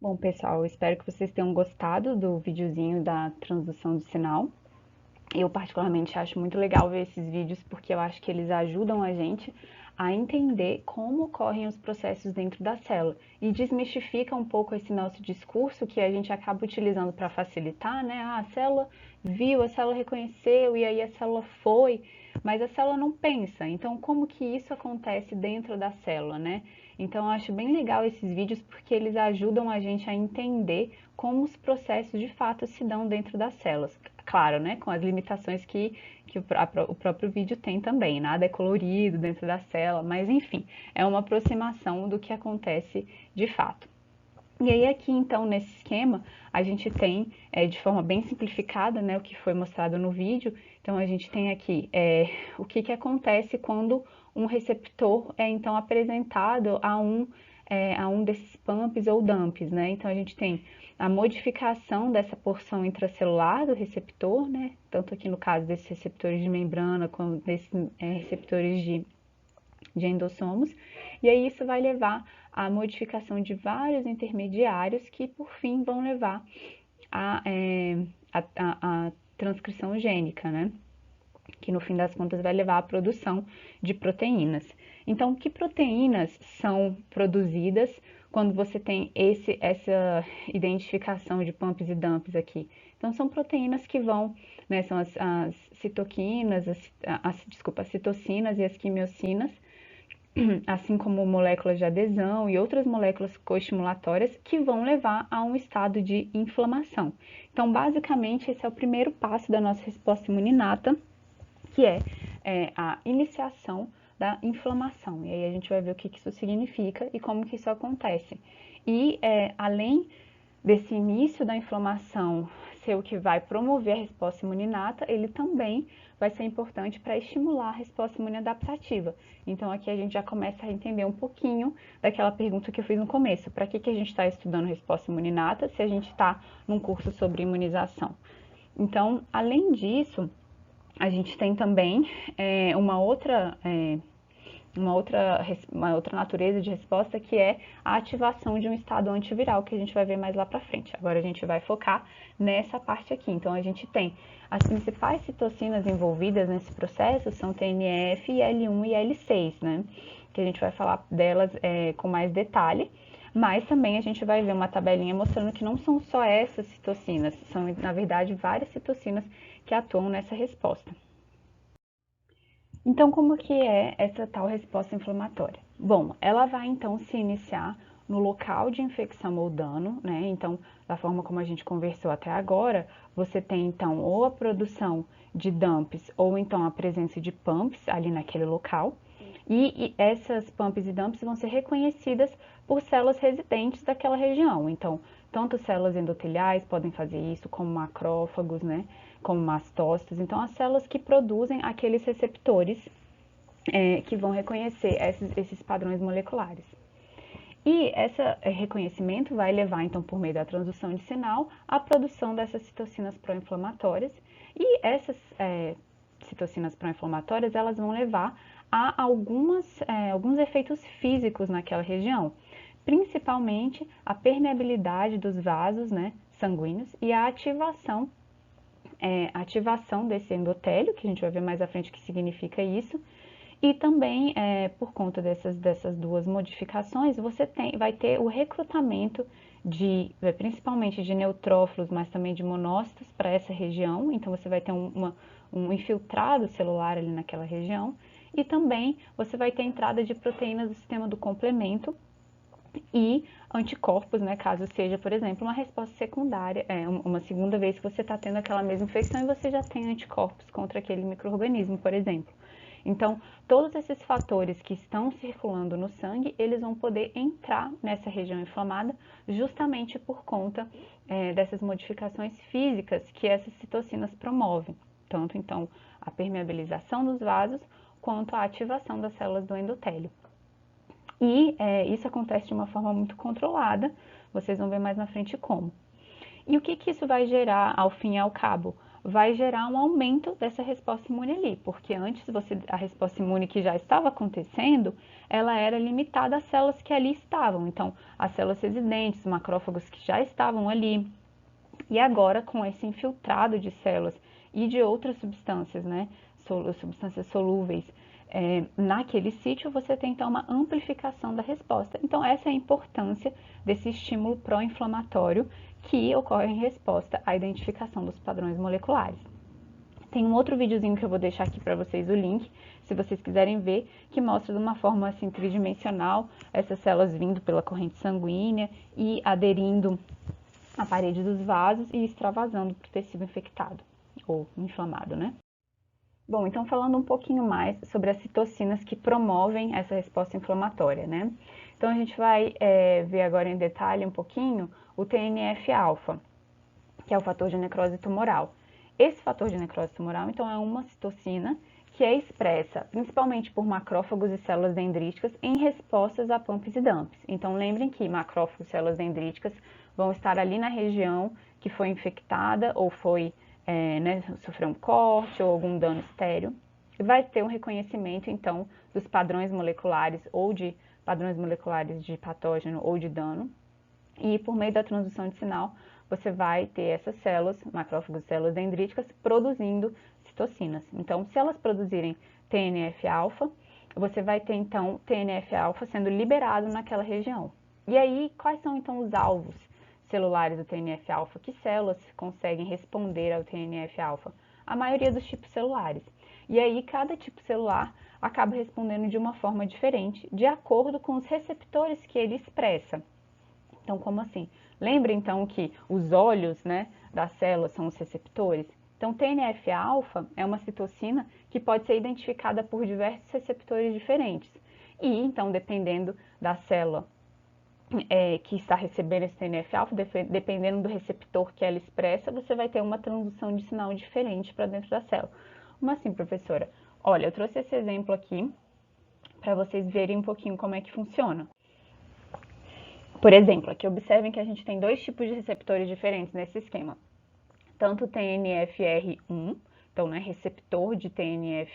Bom, pessoal, eu espero que vocês tenham gostado do videozinho da transdução de sinal. Eu particularmente acho muito legal ver esses vídeos porque eu acho que eles ajudam a gente a entender como ocorrem os processos dentro da célula e desmistifica um pouco esse nosso discurso que a gente acaba utilizando para facilitar, né? Ah, a célula viu, a célula reconheceu e aí a célula foi, mas a célula não pensa. Então, como que isso acontece dentro da célula, né? Então, eu acho bem legal esses vídeos porque eles ajudam a gente a entender como os processos de fato se dão dentro das células. Claro, né, com as limitações que o próprio vídeo tem também, nada é colorido dentro da célula, mas enfim, é uma aproximação do que acontece de fato. E aí aqui então nesse esquema a gente tem de forma bem simplificada, né, o que foi mostrado no vídeo. Então a gente tem aqui o que acontece quando um receptor é então apresentado a um desses pumps ou dumps, né? Então a gente tem a modificação dessa porção intracelular do receptor, né? Tanto aqui no caso desses receptores de membrana como desses receptores de endossomos, e aí isso vai levar à modificação de vários intermediários que, por fim, vão levar à transcrição gênica, né? Que no fim das contas vai levar à produção de proteínas. Então, que proteínas são produzidas quando você tem essa identificação de pumps e dumps aqui? Então, são proteínas que vão, né, são as citoquinas, as citocinas e as quimiocinas, assim como moléculas de adesão e outras moléculas coestimulatórias que vão levar a um estado de inflamação. Então, basicamente, esse é o primeiro passo da nossa resposta imuninata, que é a iniciação da inflamação. E aí a gente vai ver o que isso significa e como que isso acontece. E além desse início da inflamação ser o que vai promover a resposta imuninata, ele também vai ser importante para estimular a resposta imune adaptativa. Então aqui a gente já começa a entender um pouquinho daquela pergunta que eu fiz no começo. Para que a gente está estudando resposta imuninata se a gente está num curso sobre imunização? Então, além disso, a gente tem também uma outra natureza de resposta que é a ativação de um estado antiviral, que a gente vai ver mais lá para frente. Agora a gente vai focar nessa parte aqui. Então a gente tem as principais citocinas envolvidas nesse processo são TNF, L1 e L6, né? Que a gente vai falar delas com mais detalhe. Mas também a gente vai ver uma tabelinha mostrando que não são só essas citocinas, são na verdade várias citocinas que atuam nessa resposta. Então, como que é essa tal resposta inflamatória? Bom, ela vai então se iniciar no local de infecção ou dano, né? Então, da forma como a gente conversou até agora, você tem então ou a produção de dumps ou então a presença de pumps ali naquele local. E essas pumps e dumps vão ser reconhecidas por células residentes daquela região. Então, tanto células endoteliais podem fazer isso, como macrófagos, né? Como mastócitos. Então, as células que produzem aqueles receptores que vão reconhecer esses padrões moleculares. E esse reconhecimento vai levar, então, por meio da transdução de sinal, à produção dessas citocinas pró-inflamatórias. E essas citocinas pró-inflamatórias, elas vão levar a alguns efeitos físicos naquela região, principalmente a permeabilidade dos vasos, né, sanguíneos e a ativação desse endotélio, que a gente vai ver mais à frente o que significa isso. E também, por conta dessas duas modificações, você vai ter o recrutamento principalmente de neutrófilos, mas também de monócitos para essa região. Então, você vai ter um infiltrado celular ali naquela região. E também você vai ter entrada de proteínas do sistema do complemento e anticorpos, né, caso seja, por exemplo, uma resposta secundária, uma segunda vez que você está tendo aquela mesma infecção e você já tem anticorpos contra aquele micro-organismo, por exemplo. Então, todos esses fatores que estão circulando no sangue, eles vão poder entrar nessa região inflamada justamente por conta dessas modificações físicas que essas citocinas promovem. Tanto, então, a permeabilização dos vasos, quanto a ativação das células do endotélio. E isso acontece de uma forma muito controlada, vocês vão ver mais na frente como. E o que isso vai gerar ao fim e ao cabo? vai gerar um aumento dessa resposta imune ali, porque antes a resposta imune que já estava acontecendo, ela era limitada às células que ali estavam. Então, as células residentes, macrófagos que já estavam ali, e agora com esse infiltrado de células e de outras substâncias, né, substâncias solúveis, naquele sítio, você tem então uma amplificação da resposta. Então, essa é a importância desse estímulo pró-inflamatório que ocorre em resposta à identificação dos padrões moleculares. Tem um outro videozinho que eu vou deixar aqui para vocês o link, se vocês quiserem ver, que mostra de uma forma assim tridimensional essas células vindo pela corrente sanguínea e aderindo à parede dos vasos e extravasando para o tecido infectado ou inflamado, né? Bom, então falando um pouquinho mais sobre as citocinas que promovem essa resposta inflamatória, né? Então a gente vai ver agora em detalhe um pouquinho o TNF-alfa, que é o fator de necrose tumoral. Esse fator de necrose tumoral, então, é uma citocina que é expressa principalmente por macrófagos e células dendríticas em respostas a pumps e dumps. Então, lembrem que macrófagos e células dendríticas vão estar ali na região que foi infectada ou foi, sofreu um corte ou algum dano estéreo. E vai ter um reconhecimento, então, dos padrões moleculares ou de padrões moleculares de patógeno ou de dano. E por meio da transdução de sinal, você vai ter essas células, macrófagos e células dendríticas, produzindo citocinas. Então, se elas produzirem TNF-alfa, você vai ter então TNF-alfa sendo liberado naquela região. E aí, quais são então os alvos celulares do TNF-alfa? Que células conseguem responder ao TNF-alfa? A maioria dos tipos celulares. E aí, cada tipo celular acaba respondendo de uma forma diferente, de acordo com os receptores que ele expressa. Então, como assim? Lembra então que os olhos, né, das células são os receptores? Então, TNF-alfa é uma citocina que pode ser identificada por diversos receptores diferentes. E, então, dependendo da célula que está recebendo esse TNF-alfa, dependendo do receptor que ela expressa, você vai ter uma transdução de sinal diferente para dentro da célula. Como assim, professora? Olha, eu trouxe esse exemplo aqui para vocês verem um pouquinho como é que funciona. Por exemplo, aqui observem que a gente tem dois tipos de receptores diferentes nesse esquema. Tanto o TNFR1, então, né, receptor de TNF1,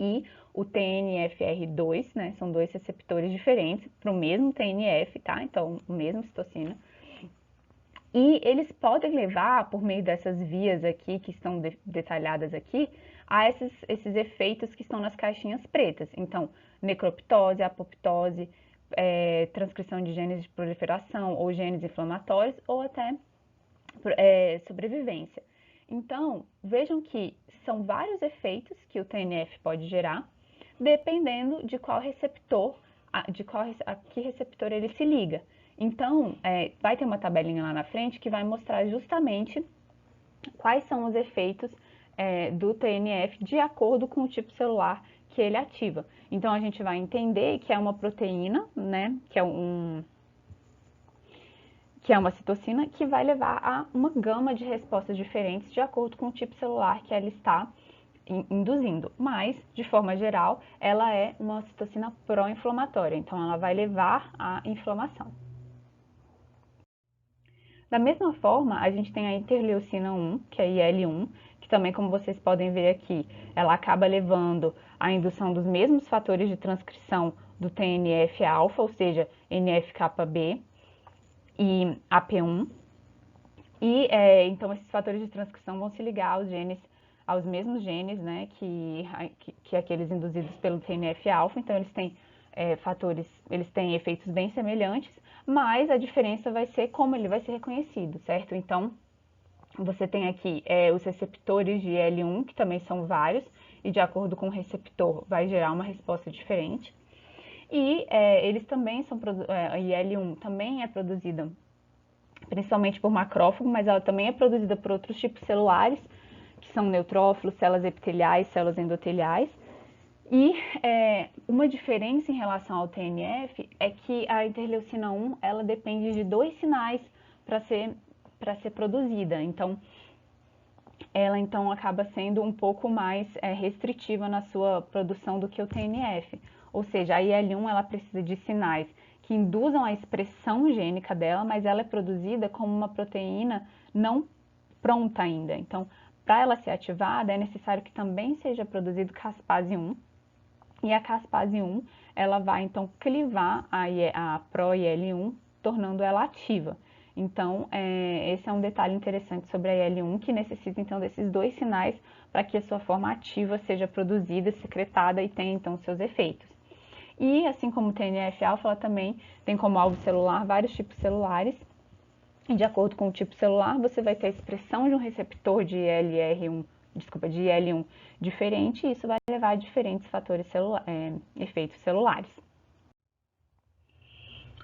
e o TNFR2, né, são dois receptores diferentes para o mesmo TNF, tá? Então, o mesmo citocina. E eles podem levar, por meio dessas vias aqui, que estão detalhadas aqui, a esses efeitos que estão nas caixinhas pretas. Então, necroptose, apoptose, transcrição de genes de proliferação ou genes inflamatórios, ou até sobrevivência. Então, vejam que são vários efeitos que o TNF pode gerar, dependendo de qual receptor, a que receptor ele se liga. Então, vai ter uma tabelinha lá na frente que vai mostrar justamente quais são os efeitos do TNF de acordo com o tipo celular que ele ativa. Então, a gente vai entender que é uma proteína, né, que é uma citocina, que vai levar a uma gama de respostas diferentes de acordo com o tipo celular que ela está induzindo. Mas, de forma geral, ela é uma citocina pró-inflamatória, então ela vai levar à inflamação. Da mesma forma, a gente tem a interleucina 1, que é a IL-1, que também, como vocês podem ver aqui, ela acaba levando à indução dos mesmos fatores de transcrição do TNF-alfa, ou seja, NF-κB e AP1. E, então, esses fatores de transcrição vão se ligar aos mesmos genes, né, que aqueles induzidos pelo TNF-alfa. Então, eles têm eles têm efeitos bem semelhantes, mas a diferença vai ser como ele vai ser reconhecido, certo? Então, você tem aqui os receptores de IL-1, que também são vários, e de acordo com o receptor vai gerar uma resposta diferente. E eles também a IL-1 também é produzida principalmente por macrófago, mas ela também é produzida por outros tipos celulares, que são neutrófilos, células epiteliais, células endoteliais. E uma diferença em relação ao TNF é que a interleucina 1, ela depende de dois sinais para ser produzida. Então, ela então acaba sendo um pouco mais restritiva na sua produção do que o TNF. Ou seja, a IL-1 ela precisa de sinais que induzam a expressão gênica dela, mas ela é produzida como uma proteína não pronta ainda. Então, para ela ser ativada, é necessário que também seja produzido caspase 1, e a caspase 1, ela vai então clivar a pro-IL-1, tornando ela ativa. Então, esse é um detalhe interessante sobre a IL-1, que necessita então desses dois sinais para que a sua forma ativa seja produzida, secretada e tenha então seus efeitos. E assim como o TNF-alfa, ela também tem como alvo celular vários tipos celulares. E de acordo com o tipo celular, você vai ter a expressão de um receptor de de IL-1 diferente, e isso vai levar a diferentes efeitos celulares.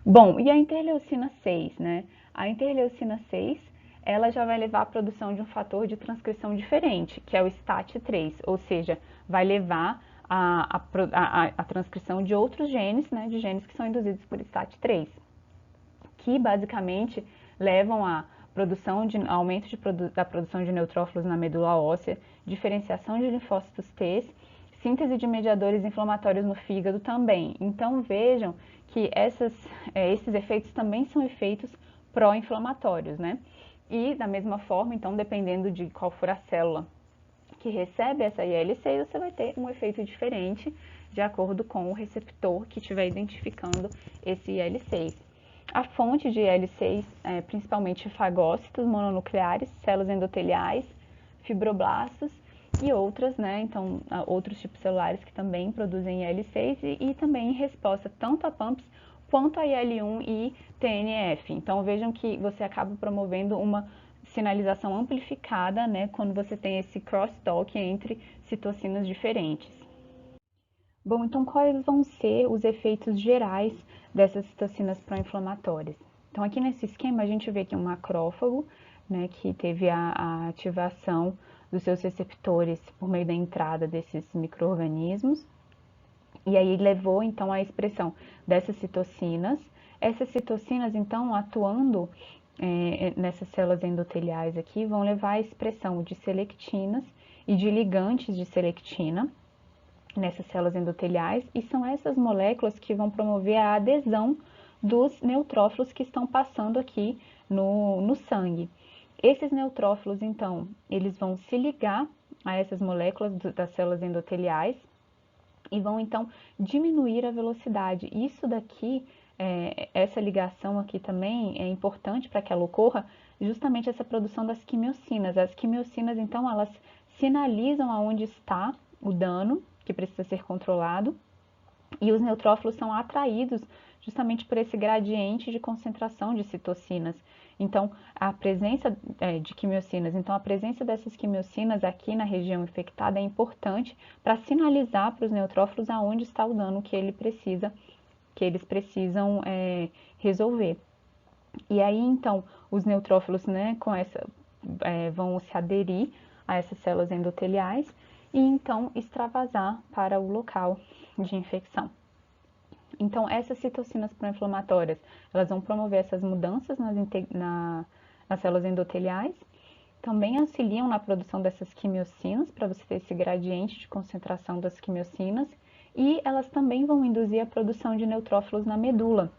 Bom, e a interleucina 6, né? A interleucina 6, ela já vai levar à produção de um fator de transcrição diferente, que é o STAT3, ou seja, vai levar a transcrição de outros genes, né, de genes que são induzidos por STAT3, que basicamente levam a aumento da produção de neutrófilos na medula óssea, diferenciação de linfócitos T, síntese de mediadores inflamatórios no fígado também. Então vejam que esses efeitos também são efeitos pró-inflamatórios, né? E da mesma forma, então, dependendo de qual for a célula que recebe essa IL-6, você vai ter um efeito diferente de acordo com o receptor que estiver identificando esse IL-6. A fonte de IL-6 é principalmente fagócitos mononucleares, células endoteliais, fibroblastos e outras, né? Então, outros tipos celulares que também produzem IL-6 e também em resposta tanto a PAMPs quanto a IL-1 e TNF. Então, vejam que você acaba promovendo uma sinalização amplificada, né, quando você tem esse crosstalk entre citocinas diferentes. Bom, então quais vão ser os efeitos gerais dessas citocinas pró-inflamatórias? Então aqui nesse esquema a gente vê que um macrófago, né, que teve a ativação dos seus receptores por meio da entrada desses micro-organismos, e aí levou então à expressão dessas citocinas. Essas citocinas, então, atuando nessas células endoteliais aqui, vão levar à expressão de selectinas e de ligantes de selectina nessas células endoteliais, e são essas moléculas que vão promover a adesão dos neutrófilos que estão passando aqui no sangue. Esses neutrófilos, então, eles vão se ligar a essas moléculas das células endoteliais e vão, então, diminuir a velocidade. Isso daqui, essa ligação aqui também é importante para que ela ocorra, justamente essa produção das quimiocinas. As quimiocinas, então, elas sinalizam aonde está o dano que precisa ser controlado, e os neutrófilos são atraídos justamente por esse gradiente de concentração de citocinas. Então, a presença de quimiocinas, então a presença dessas quimiocinas aqui na região infectada é importante para sinalizar para os neutrófilos aonde está o dano que eles precisam resolver. E aí, então, os neutrófilos, né, vão se aderir a essas células endoteliais e então extravasar para o local de infecção. Então, essas citocinas pró-inflamatórias, elas vão promover essas mudanças nas células endoteliais, também auxiliam na produção dessas quimiocinas, para você ter esse gradiente de concentração das quimiocinas, e elas também vão induzir a produção de neutrófilos na medula,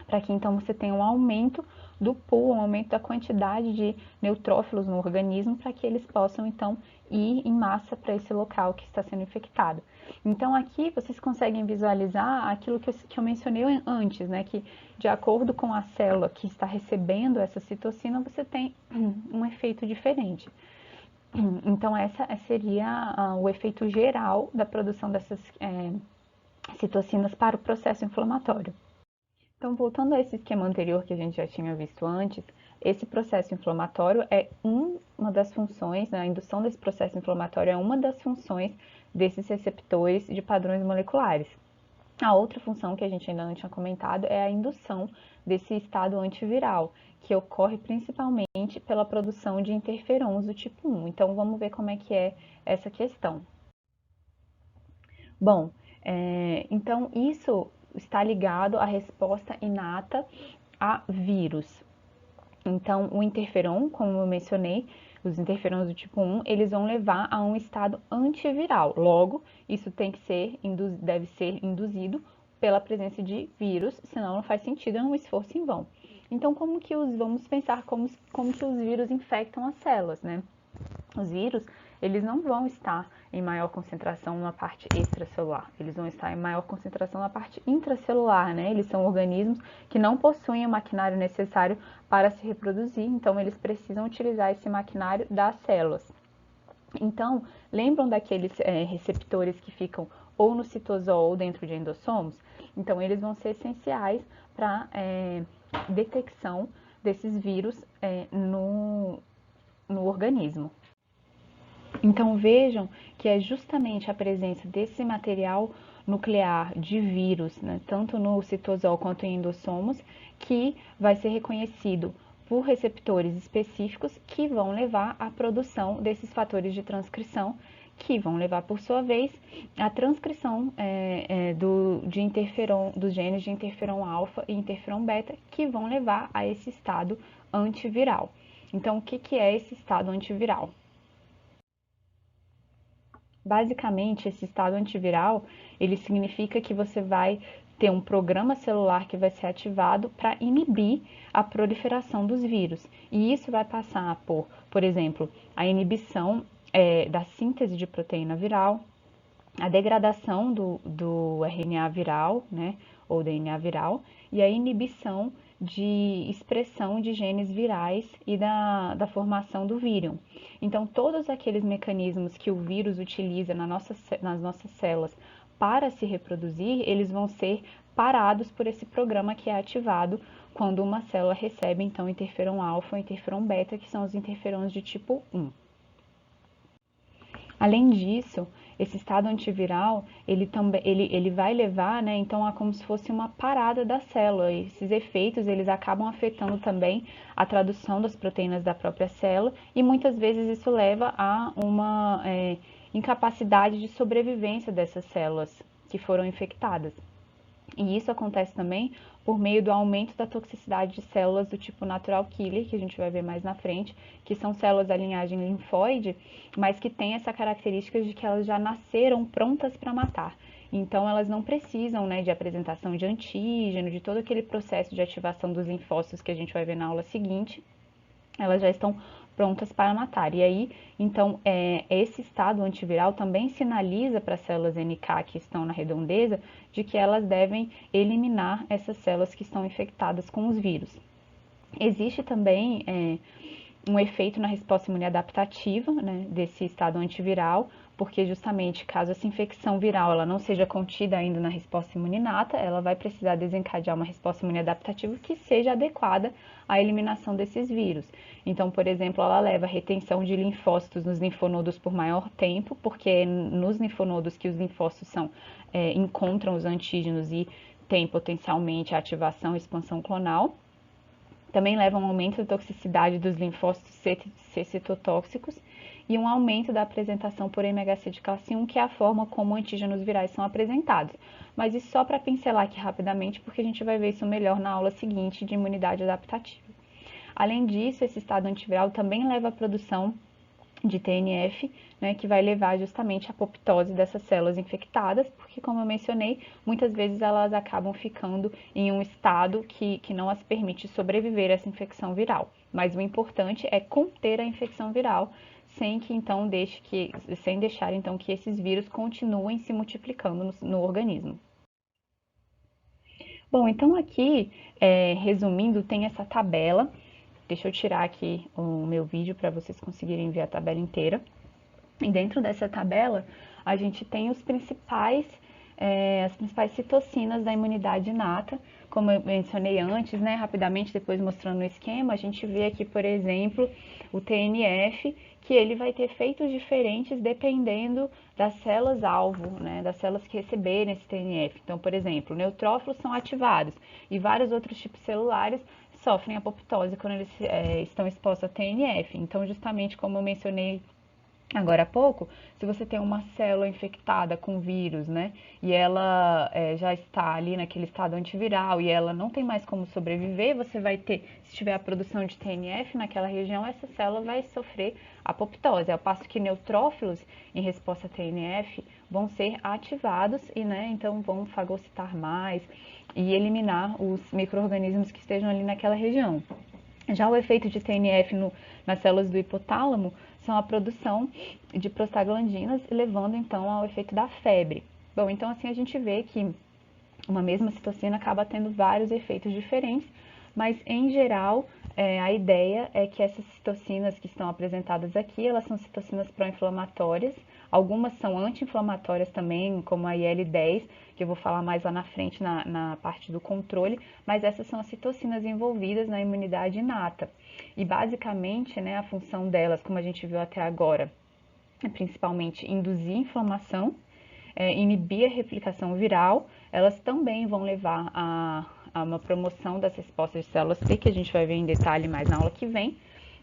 para que então você tenha um aumento do pool, um aumento da quantidade de neutrófilos no organismo, para que eles possam então ir em massa para esse local que está sendo infectado. Então aqui vocês conseguem visualizar aquilo que eu mencionei antes, né, que de acordo com a célula que está recebendo essa citocina, você tem um efeito diferente. Então essa seria o efeito geral da produção dessas citocinas para o processo inflamatório. Então, voltando a esse esquema anterior que a gente já tinha visto antes, esse processo inflamatório é uma das funções, né, a indução desse processo inflamatório é uma das funções desses receptores de padrões moleculares. A outra função que a gente ainda não tinha comentado é a indução desse estado antiviral, que ocorre principalmente pela produção de interferons do tipo 1. Então, vamos ver como é que é essa questão. Bom, então isso está ligado à resposta inata a vírus. Então, o interferon, como eu mencionei, os interferons do tipo 1, eles vão levar a um estado antiviral. Logo, isso deve ser induzido pela presença de vírus, senão não faz sentido, é um esforço em vão. Então, vamos pensar como que os vírus infectam as células, né? Os vírus, eles não vão estar em maior concentração na parte extracelular, eles vão estar em maior concentração na parte intracelular, né? Eles são organismos que não possuem o maquinário necessário para se reproduzir, então eles precisam utilizar esse maquinário das células. Então, lembram daqueles receptores que ficam ou no citosol ou dentro de endossomos? Então, eles vão ser essenciais para detecção desses vírus no organismo. Então, vejam que é justamente a presença desse material nuclear de vírus, né, tanto no citosol quanto em endossomos, que vai ser reconhecido por receptores específicos que vão levar à produção desses fatores de transcrição, que vão levar, por sua vez, à transcrição dos genes de interferon alfa e interferon beta, que vão levar a esse estado antiviral. Então, o que é esse estado antiviral? Basicamente, esse estado antiviral, ele significa que você vai ter um programa celular que vai ser ativado para inibir a proliferação dos vírus. E isso vai passar por exemplo, a inibição da síntese de proteína viral, a degradação do RNA viral, né, ou DNA viral, e a inibição de expressão de genes virais e da formação do vírion. Então, todos aqueles mecanismos que o vírus utiliza nas nossas células para se reproduzir, eles vão ser parados por esse programa que é ativado quando uma célula recebe, então, interferon alfa ou interferon beta, que são os interferons de tipo 1. Além disso, esse estado antiviral, ele vai levar, né, então, a como se fosse uma parada da célula. E esses efeitos, eles acabam afetando também a tradução das proteínas da própria célula e muitas vezes isso leva a uma incapacidade de sobrevivência dessas células que foram infectadas. E isso acontece também por meio do aumento da toxicidade de células do tipo natural killer, que a gente vai ver mais na frente, que são células da linhagem linfóide, mas que têm essa característica de que elas já nasceram prontas para matar. Então, elas não precisam, né, de apresentação de antígeno, de todo aquele processo de ativação dos linfócitos que a gente vai ver na aula seguinte. Elas já estão prontas para matar. E aí, então, esse estado antiviral também sinaliza para as células NK que estão na redondeza de que elas devem eliminar essas células que estão infectadas com os vírus. Existe também um efeito na resposta imune adaptativa, né, desse estado antiviral, porque justamente caso essa infecção viral ela não seja contida ainda na resposta imune inata, ela vai precisar desencadear uma resposta imune adaptativa que seja adequada à eliminação desses vírus. Então, por exemplo, ela leva a retenção de linfócitos nos linfonodos por maior tempo, porque é nos linfonodos que os linfócitos encontram os antígenos e tem potencialmente a ativação e expansão clonal. Também leva a um aumento da toxicidade dos linfócitos C citotóxicos e um aumento da apresentação por MHC de classe 1, que é a forma como antígenos virais são apresentados. Mas isso só para pincelar aqui rapidamente, porque a gente vai ver isso melhor na aula seguinte de imunidade adaptativa. Além disso, esse estado antiviral também leva à produção de TNF, né, que vai levar justamente à apoptose dessas células infectadas, porque, como eu mencionei, muitas vezes elas acabam ficando em um estado que não as permite sobreviver a essa infecção viral. Mas o importante é conter a infecção viral, sem deixar então que esses vírus continuem se multiplicando no organismo. Bom, então aqui, resumindo, tem essa tabela. Deixa eu tirar aqui o meu vídeo para vocês conseguirem ver a tabela inteira. E dentro dessa tabela, a gente tem as principais citocinas da imunidade inata, como eu mencionei antes, né, rapidamente, depois mostrando o esquema, a gente vê aqui, por exemplo, o TNF, que ele vai ter efeitos diferentes dependendo das células-alvo, né, das células que receberem esse TNF. Então, por exemplo, neutrófilos são ativados e vários outros tipos celulares sofrem apoptose quando eles estão expostos a TNF. Então, justamente como eu mencionei agora há pouco, se você tem uma célula infectada com vírus, né, e ela já está ali naquele estado antiviral e ela não tem mais como sobreviver, você vai ter, se tiver a produção de TNF naquela região, essa célula vai sofrer apoptose. Ao passo que neutrófilos, em resposta a TNF, vão ser ativados e, né, então vão fagocitar mais e eliminar os micro-organismos que estejam ali naquela região. Já o efeito de TNF nas células do hipotálamo são a produção de prostaglandinas, levando então ao efeito da febre. Bom, então assim a gente vê que uma mesma citocina acaba tendo vários efeitos diferentes, mas em geral a ideia é que essas citocinas que estão apresentadas aqui, elas são citocinas pró-inflamatórias, algumas são anti-inflamatórias também, como a IL-10, que eu vou falar mais lá na frente na parte do controle, mas essas são as citocinas envolvidas na imunidade inata. E basicamente, né, a função delas, como a gente viu até agora, é principalmente induzir inflamação, inibir a replicação viral, elas também vão levar a uma promoção das respostas de células T, que a gente vai ver em detalhe mais na aula que vem,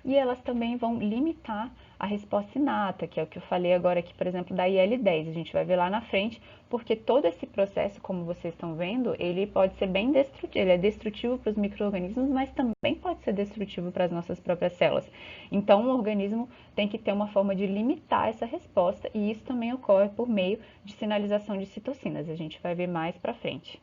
e elas também vão limitar a resposta inata, que é o que eu falei agora aqui, por exemplo, da IL-10, a gente vai ver lá na frente, porque todo esse processo, como vocês estão vendo, ele pode ser bem destrutivo, ele é destrutivo para os micro-organismos, mas também pode ser destrutivo para as nossas próprias células. Então, o organismo tem que ter uma forma de limitar essa resposta, e isso também ocorre por meio de sinalização de citocinas, a gente vai ver mais para frente.